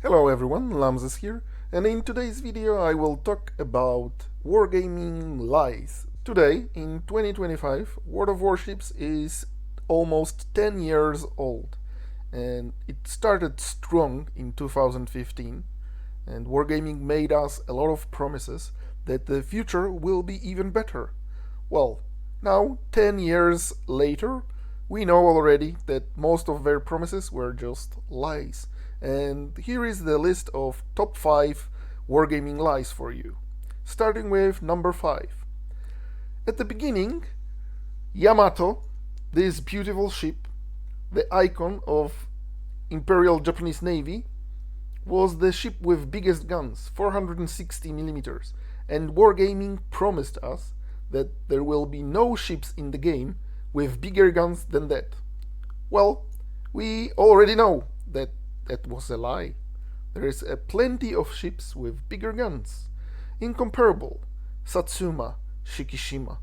Hello everyone, Lamzes here, and in today's video I will talk about WarGaming Lies. Today, in 2025, World of Warships is almost 10 years old, and it started strong in 2015, and WarGaming made us a lot of promises that the future will be even better. Well, now, 10 years later, we know already that most of their promises were just lies. And here is the list of top 5 wargaming lies for you. Starting with number 5. At the beginning, Yamato, this beautiful ship, the icon of Imperial Japanese Navy, was the ship with biggest guns, 460 millimeters, and Wargaming promised us that there will be no ships in the game with bigger guns than that. Well, we already know that was a lie. There is plenty of ships with bigger guns. Incomparable. Satsuma, Shikishima,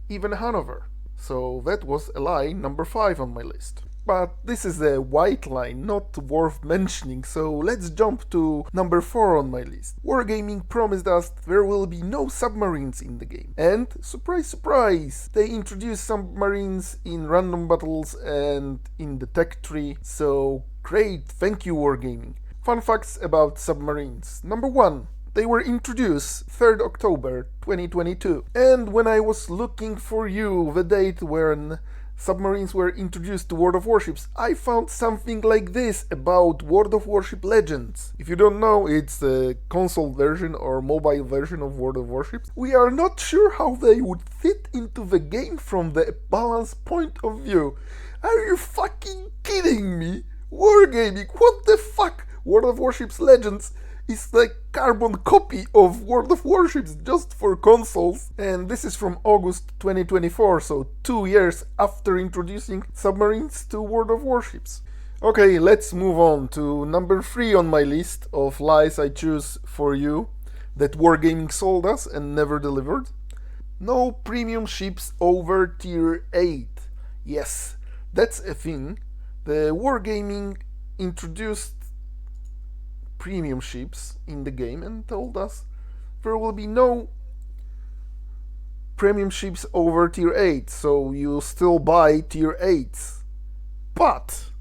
even Hanover. So that was a lie number 5 on my list. But this is a white line, not worth mentioning, so let's jump to number 4 on my list. Wargaming promised us there will be no submarines in the game. And, surprise surprise, they introduced submarines in random battles and in the tech tree, so great, thank you Wargaming. Fun facts about submarines. Number 1. They were introduced 3rd October 2022. And when I was looking for you the date when submarines were introduced to World of Warships, I found something like this about World of Warship Legends. If you don't know, it's a console version or mobile version of World of Warships. We are not sure how they would fit into the game from the balance point of view. Are you fucking kidding me? Wargaming, what the fuck? World of Warships Legends is the carbon copy of World of Warships just for consoles, and this is from August 2024, so 2 years after introducing submarines to World of Warships. Okay, let's move on to number 3 on my list of lies I choose for you that Wargaming sold us and never delivered. No premium ships over tier 8. Yes, that's a thing. The Wargaming introduced premium ships in the game and told us there will be no premium ships over tier 8, so you still buy tier 8s. But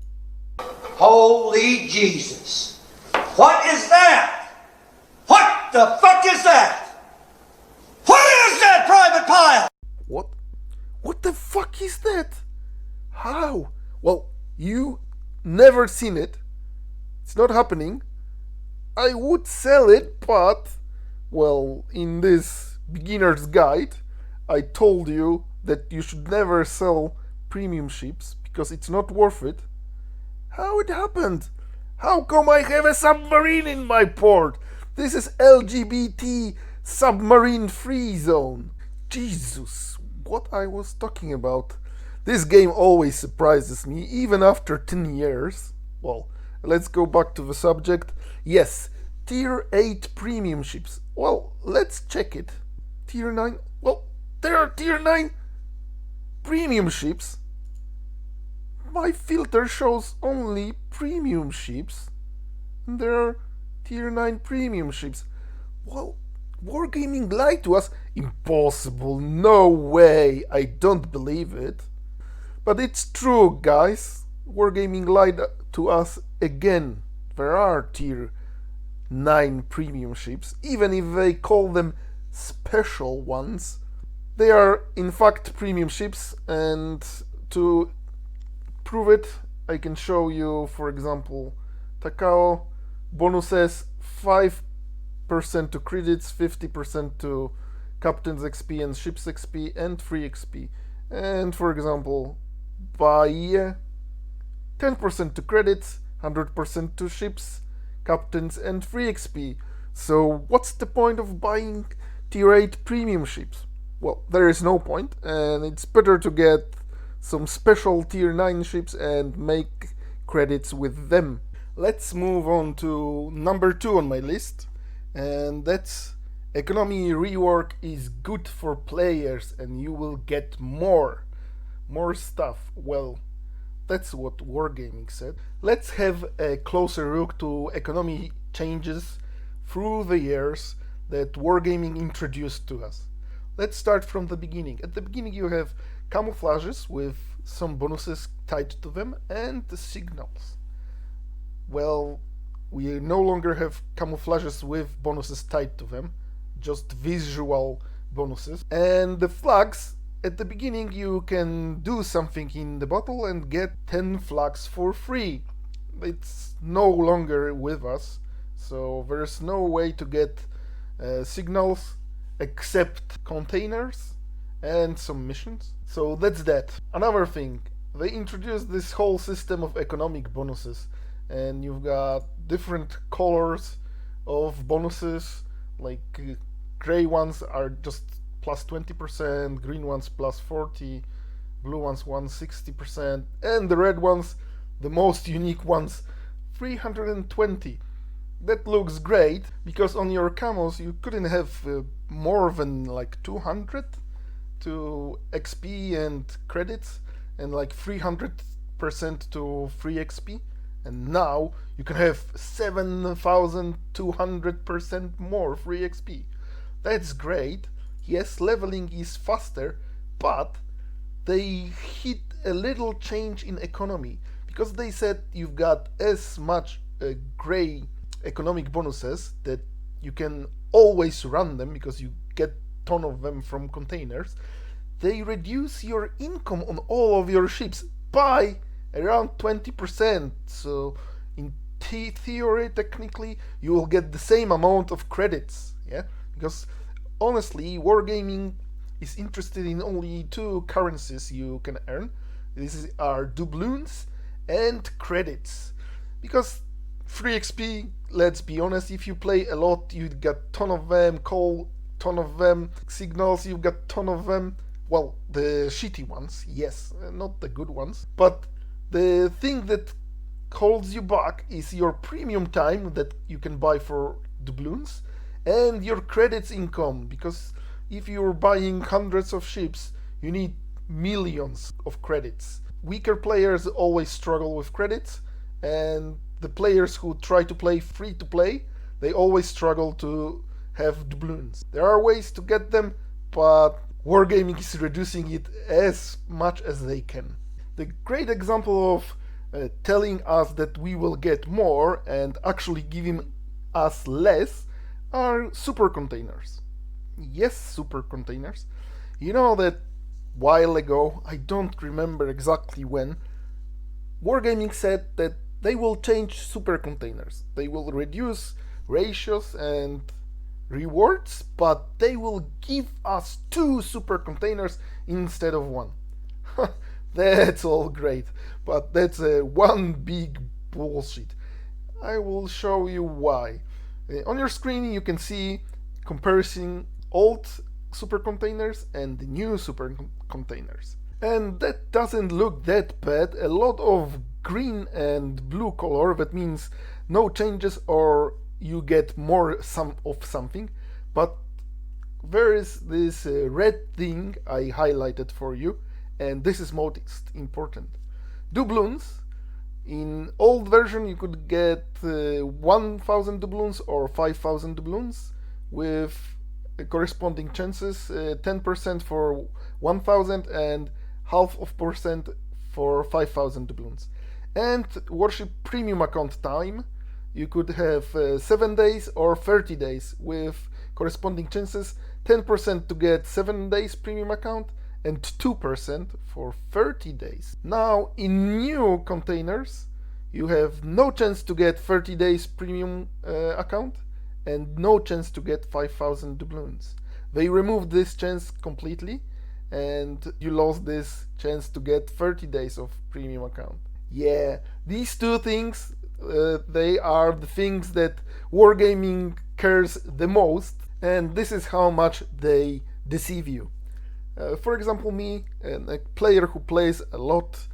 holy Jesus, what is that? What the fuck is that? What is that, Private Pile? What the fuck is that? How? Well, you never seen it. It's not happening. I would sell it, but, well, in this beginner's guide, I told you that you should never sell premium ships because it's not worth it. How it happened? How come I have a submarine in my port? This is LGBT submarine free zone. Jesus, what I was talking about. This game always surprises me, even after 10 years. Well, let's go back to the subject. Yes, tier 8 premium ships. Well, let's check it. Tier 9. Well, there are tier 9 premium ships. My filter shows only premium ships. And there are tier 9 premium ships. Well, Wargaming lied to us. Impossible. No way. I don't believe it. But it's true, guys. Wargaming lied to us again. There are tier 9 premium ships, even if they call them special ones. They are in fact premium ships, and to prove it, I can show you, for example, Takao bonuses 5% to credits, 50% to Captain's XP and Ship's XP, and free XP. And for example, Bahia, 10% to credits, 100% to ships, captains, and free XP. So what's the point of buying tier 8 premium ships? Well, there is no point, and it's better to get some special tier 9 ships and make credits with them. Let's move on to number 2 on my list, and that's economy rework is good for players and you will get more stuff. Well, That's what WarGaming said. Let's have a closer look to economy changes through the years that WarGaming introduced to us. Let's start from the beginning. At the beginning you have camouflages with some bonuses tied to them and the signals. Well, we no longer have camouflages with bonuses tied to them, just visual bonuses. And the flags, at the beginning you can do something in the battle and get 10 flags for free. It's no longer with us, so there's no way to get signals except containers and some missions. So that's that. Another thing, they introduced this whole system of economic bonuses, and you've got different colors of bonuses, like gray ones are just plus 20%, green ones plus 40%, blue ones 160%, and the red ones, the most unique ones, 320. That looks great, because on your camos you couldn't have more than like 200 to XP and credits, and like 300% to free XP, and now you can have 7,200% more free XP. That's great. Yes, leveling is faster, but they hit a little change in economy, because they said you've got as much gray economic bonuses that you can always run them because you get ton of them from containers. They reduce your income on all of your ships by around 20%. So in theory, technically, you will get the same amount of credits. Yeah, because honestly, WarGaming is interested in only two currencies you can earn. These are doubloons and credits. Because free XP, let's be honest, if you play a lot, you got ton of them, coal, ton of them, signals, you've got ton of them. Well, the shitty ones, yes, not the good ones. But the thing that holds you back is your premium time that you can buy for doubloons and your credits income, because if you're buying hundreds of ships, you need millions of credits. Weaker players always struggle with credits, and the players who try to play free to play, they always struggle to have doubloons. There are ways to get them, but WarGaming is reducing it as much as they can. The great example of telling us that we will get more and actually giving us less are super containers. Yes, super containers. You know that while ago, I don't remember exactly when, WarGaming said that they will change super containers. They will reduce ratios and rewards, but they will give us 2 super containers instead of 1. That's all great, but that's one big bullshit. I will show you why. On your screen you can see comparison old super containers and the new super containers. And that doesn't look that bad. A lot of green and blue color, that means no changes or you get more of something. But there is this red thing I highlighted for you, and this is most important. Doubloons. In old version you could get 1,000 doubloons or 5,000 doubloons with corresponding chances, 10% for 1,000 and half of percent for 5,000 doubloons. And Warship Premium account time, you could have 7 days or 30 days with corresponding chances, 10% to get 7 days premium account and 2% for 30 days. Now in new containers you have no chance to get 30 days premium account and no chance to get 5,000 doubloons. They removed this chance completely and you lost this chance to get 30 days of premium account. Yeah, these two things, they are the things that WarGaming cares the most, and this is how much they deceive you. For example, me, a player who plays a lot,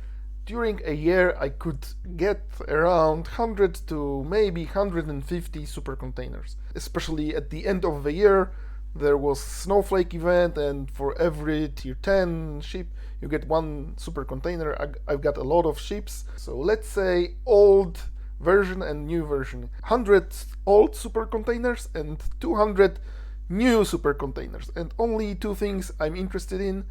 during a year I could get around 100 to maybe 150 super containers. Especially at the end of the year, there was Snowflake event, and for every tier 10 ship you get one super container. I've got a lot of ships, so let's say old version and new version. 100 old super containers and 200 new super containers, and only two things I'm interested in: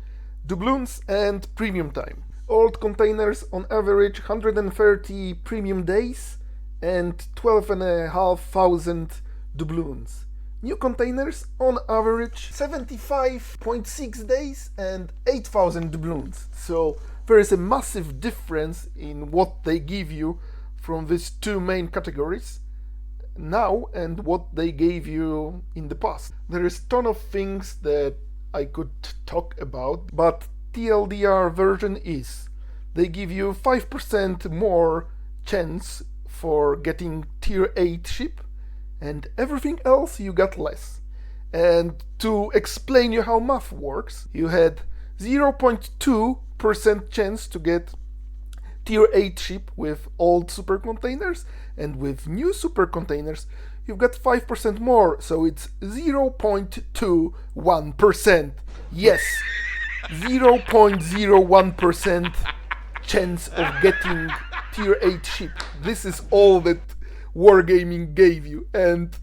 doubloons and premium time. Old containers on average 130 premium days and 12,500 doubloons. New containers on average 75.6 days and 8,000 doubloons. So there is a massive difference in what they give you from these two main categories now and what they gave you in the past. There is a ton of things that I could talk about, but TLDR version is they give you 5% more chance for getting tier 8 ship, and everything else you got less. And to explain you how math works, you had 0.2% chance to get tier 8 ship with old super containers, and with new super containers you've got 5% more, so it's 0.21%. Yes, 0.01% chance of getting tier 8 ship. This is all that WarGaming gave you, and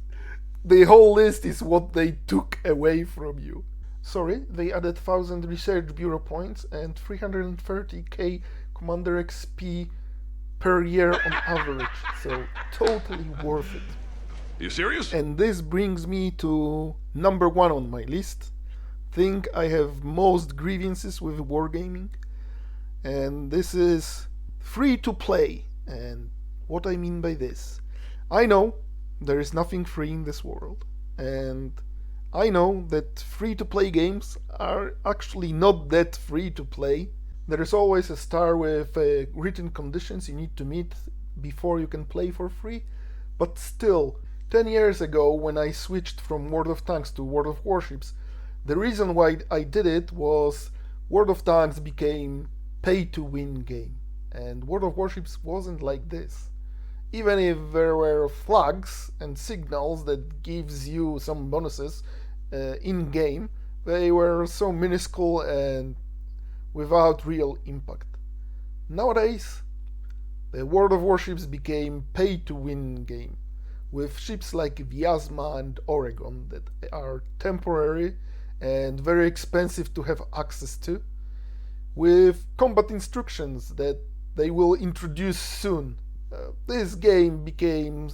the whole list is what they took away from you. Sorry, they added 1000 research bureau points and 330k commander XP per year on average, so totally worth it. You serious? And this brings me to number one on my list. Think I have most grievances with WarGaming, and this is free to play. And what I mean by this, I know there is nothing free in this world, and I know that free to play games are actually not that free to play. There is always a star with written conditions you need to meet before you can play for free, but still, 10 years ago when I switched from World of Tanks to World of Warships, the reason why I did it was World of Tanks became pay-to-win game, and World of Warships wasn't like this. Even if there were flags and signals that gives you some bonuses in-game, they were so minuscule and without real impact. Nowadays, the World of Warships became pay-to-win game, with ships like Vyazma and Oregon that are temporary and very expensive to have access to, with combat instructions that they will introduce soon. This game became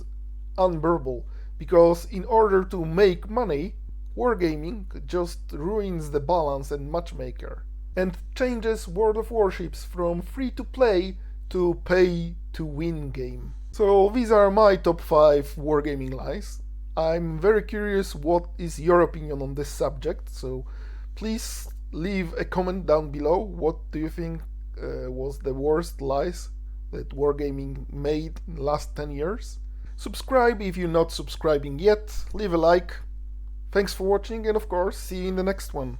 unbearable, because in order to make money, WarGaming just ruins the balance and matchmaker, and changes World of Warships from free-to-play to pay-to-win game. So these are my top 5 WarGaming lies. I'm very curious what is your opinion on this subject, so please leave a comment down below. What do you think was the worst lies that WarGaming made in the last 10 years? Subscribe if you're not subscribing yet, leave a like. Thanks for watching, and of course, see you in the next one.